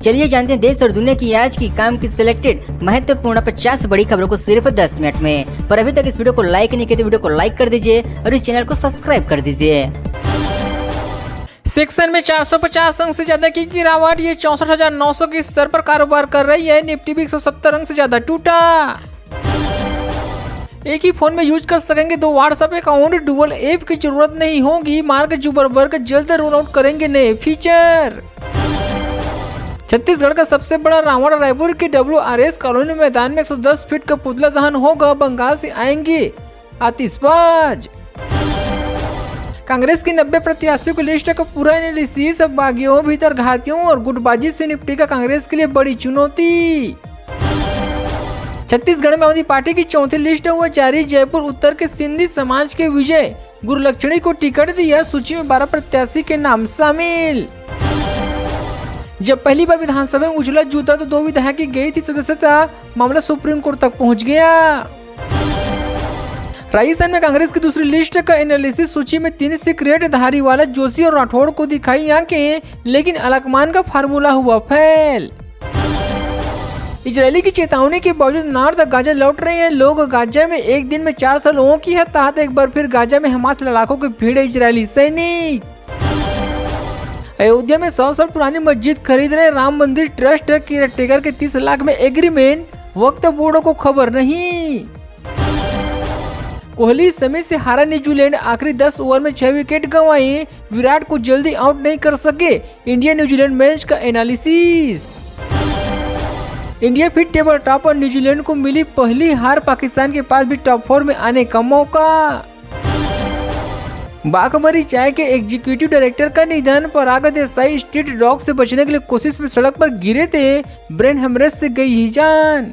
चलिए जानते हैं देश और दुनिया की आज की काम की सिलेक्टेड महत्वपूर्ण 50 बड़ी खबरों को सिर्फ 10 मिनट में। पर अभी तक इस वीडियो को लाइक नहीं किया तो वीडियो को लाइक कर दीजिए और इस चैनल को सब्सक्राइब कर दीजिए। सेक्शन में 450 अंक से ज्यादा की गिरावट, ये 64,900 के स्तर पर कारोबार कर रही है। निफ्टी भी 170 अंक से ज्यादा टूटा। एक ही फोन में यूज कर सकेंगे 2 व्हाट्सएप अकाउंट, डुअल ऐप की जरूरत नहीं होगी। मार्क जुकरबर्ग जल्द रोल आउट करेंगे नए फीचर। छत्तीसगढ़ का सबसे बड़ा रावण रायपुर के WRS कॉलोनी मैदान में 110 फीट का पुतला दहन होगा। बंगाल से आएंगे आतिशबाज। कांग्रेस की 90 प्रत्याशियों की लिस्ट का पूरा एनालिसिस। बागियों, भीतर घातियों और गुटबाजी से निपटेगा कांग्रेस के लिए बड़ी चुनौती। छत्तीसगढ़ में आम पार्टी की चौथी लिस्ट हुआ जारी। जयपुर उत्तर के सिंधी समाज के विजय गुरलक्ष्मी को टिकट दिया। सूची में 12 प्रत्याशी के नाम शामिल। जब पहली बार विधानसभा में उछला जूता तो 2 विधायक की गई थी सदस्यता। मामला सुप्रीम कोर्ट तक पहुंच गया। राजस्थान में कांग्रेस की दूसरी लिस्ट का एनालिसिस। सूची में 3 सीक्रेट धारीवाला, जोशी और राठौड़ को दिखाई आंखें, लेकिन अलकमान का फार्मूला हुआ फेल। इजरायली की चेतावनी के बावजूद नॉर्थ गाजा लौट रहे हैं लोग। गाजा में एक दिन में 400 लोगों की हताहत। एक बार फिर गाजा में हमास लड़ाकों की भीड़। इजरायली सैनिक अयोध्या में 100 साल पुरानी मस्जिद खरीद रहे राम मंदिर ट्रस्ट। केयरटेकर के 30 लाख में एग्रीमेंट। वक्त बोर्डों को खबर नहीं। कोहली समय से हारा न्यूजीलैंड। आखिरी 10 ओवर में 6 विकेट गंवाए। विराट को जल्दी आउट नहीं कर सके। इंडिया न्यूजीलैंड मैच का एनालिसिस। इंडिया फिर टेबल टॉप और न्यूजीलैंड को मिली पहली हार। पाकिस्तान के पास भी टॉप 4 में आने का मौका। बाघमरी चाय के एग्जीक्यूटिव डायरेक्टर का निधन। पराग देसाई स्ट्रीट डॉग से बचने के लिए कोशिश में सड़क पर गिरे थे। ब्रेन हेमरेज से गई ही जान।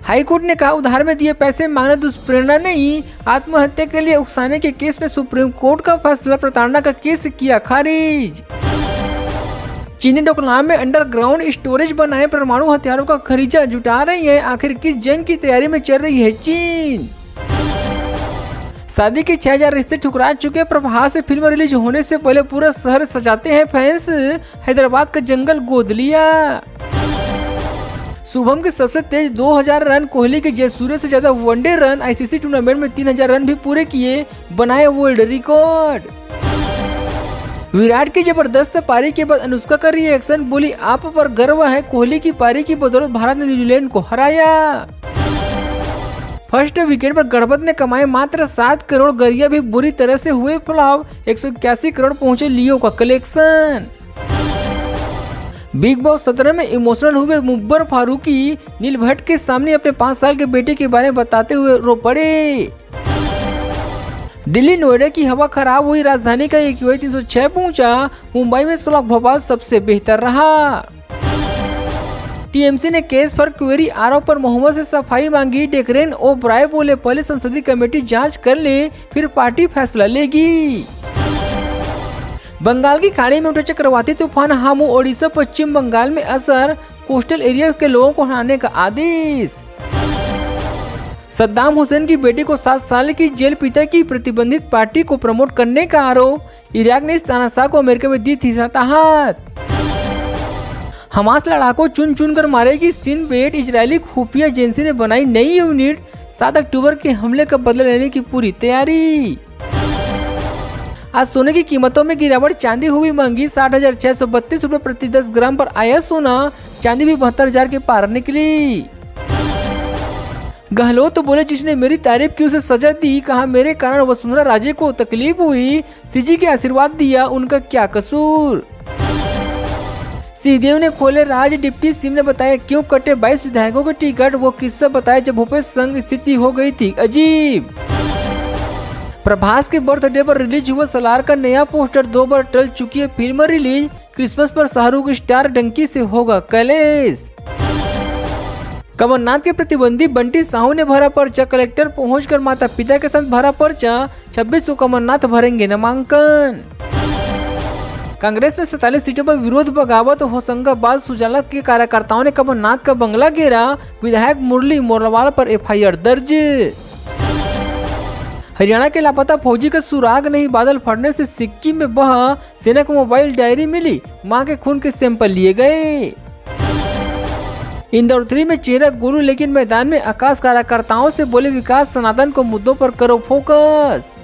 हाईकोर्ट ने कहा उधार में दिए पैसे मांगना दुष्प्रेरणा नहीं। आत्महत्या के लिए उकसाने के केस में सुप्रीम कोर्ट का फैसला। प्रताड़ना का केस किया खारिज। चीनी डोकलाम में अंडरग्राउंड स्टोरेज बनाए परमाणु हथियारों का खरीदा जुटा रही है। आखिर किस जंग की तैयारी में चल रही है चीन। शादी के 6000 रिश्ते ठुकरा चुके। प्रभास से फिल्म रिलीज होने से पहले पूरा शहर सजाते हैं फैंस। हैदराबाद का जंगल गोद लिया। शुभम के सबसे तेज 2000 रन। कोहली के जयसूर्य से ज्यादा वनडे रन। ICC टूर्नामेंट में 3000 रन भी पूरे किए। बनाए वर्ल्ड रिकॉर्ड। विराट की जबरदस्त पारी के बाद अनुष्का का रिएक्शन। बोली आप पर गर्व है। कोहली की पारी की बदौलत भारत ने न्यूजीलैंड को हराया। फर्स्ट विकेट पर गढ़पत ने कमाए मात्र 7 करोड़। गरिया भी बुरी तरह से हुए फ्लॉप। 181 करोड़ पहुंचे लियो का कलेक्शन। बिग बॉस 17 में इमोशनल हुए मुब्बर फारूकी। नील भट्ट के सामने अपने 5 साल के बेटे के बारे में बताते हुए रो पड़े। दिल्ली नोएडा की हवा खराब हुई। राजधानी का AQI 306 पहुंचा। मुंबई में 16 भोपाल सबसे बेहतर रहा। TMC ने केस पर क्वेरी आरोप पर मोहम्मद से सफाई मांगी। डेकरेन ओब्राय बोले पहले संसदीय कमेटी जांच कर ले फिर पार्टी फैसला लेगी। बंगाल की खाड़ी में उठे चक्रवाती तूफान हामू। ओडिशा पश्चिम बंगाल में असर। कोस्टल एरिया के लोगों को हटाने का आदेश। सद्दाम हुसैन की बेटी को 7 साल की जेल। पिता की प्रतिबंधित पार्टी को प्रमोट करने का आरोप। इराक ने इस तानाशाह को अमेरिका में दी थी सताहत। हमास लड़ाकों चुन चुन कर मारेगी सिंध बेट। इजरायली खुफिया एजेंसी ने बनाई नई यूनिट। 7 अक्टूबर के हमले का बदला लेने की पूरी तैयारी। आज सोने की कीमतों में गिरावट। चांदी हुई महंगी। 60,632 रुपए प्रति 10 ग्राम पर आया सोना। चांदी भी 72,000 के पार निकली। गहलोत तो बोले जिसने मेरी तारीफ की उसे सजा दी। कहा मेरे कारण वसुंधरा राजे को तकलीफ हुई। सीजी के आशीर्वाद दिया उनका क्या कसूर। सिंहदेव ने खोले राज। डिप्टी सीएम ने बताया क्यों कटे 22 विधायकों के टिकट। वो किस्सा बताया जब भूपेश संग स्थिति हो गई थी अजीब। प्रभास के बर्थडे पर रिलीज हुआ सलार का नया पोस्टर। 2 बार टल चुकी है फिल्म रिलीज। क्रिसमस पर शाहरुख स्टार डंकी से होगा कलेश। कमलनाथ के प्रतिद्वंदी बंटी साहू ने भरा पर्चा। कलेक्टर पहुंचकर माता पिता के साथ भरा पर्चा। 26 को कमलनाथ भरेंगे नामांकन। कांग्रेस में 47 सीटों पर विरोध बगावत। होशंगाबाद सुजाला के कार्यकर्ताओं ने कमलनाथ का बंगला घेरा। विधायक मुरली मोरवाल पर FIR दर्ज। हरियाणा के लापता फौजी का सुराग नहीं, बादल फटने से सिक्किम में बह सेना को मोबाइल डायरी मिली, मां के खून के सैंपल लिए गए। इंदौर 3 में चेहरा गुरु, लेकिन मैदान में आकाश कार्यकर्ताओं से बोले विकास सनातन को मुद्दों पर करो फोकस।